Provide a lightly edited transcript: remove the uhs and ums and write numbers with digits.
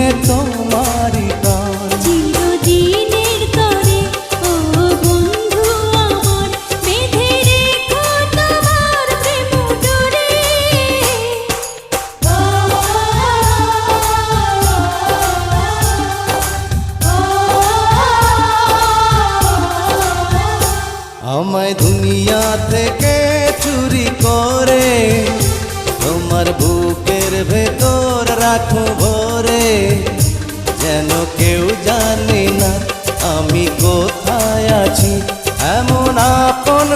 নিয়ে তোমারই টান। চিরদিনের তরে ও বন্ধু আমার, বেঁধে রেখো তোমার প্রেম ডোরে। আমায় দুনিয়া থেকে চুরি করে তোমার বুকের ভেতর রাখো ভরে, যেন কেউ জানে না আমি কোথায় আছি, এমন আপন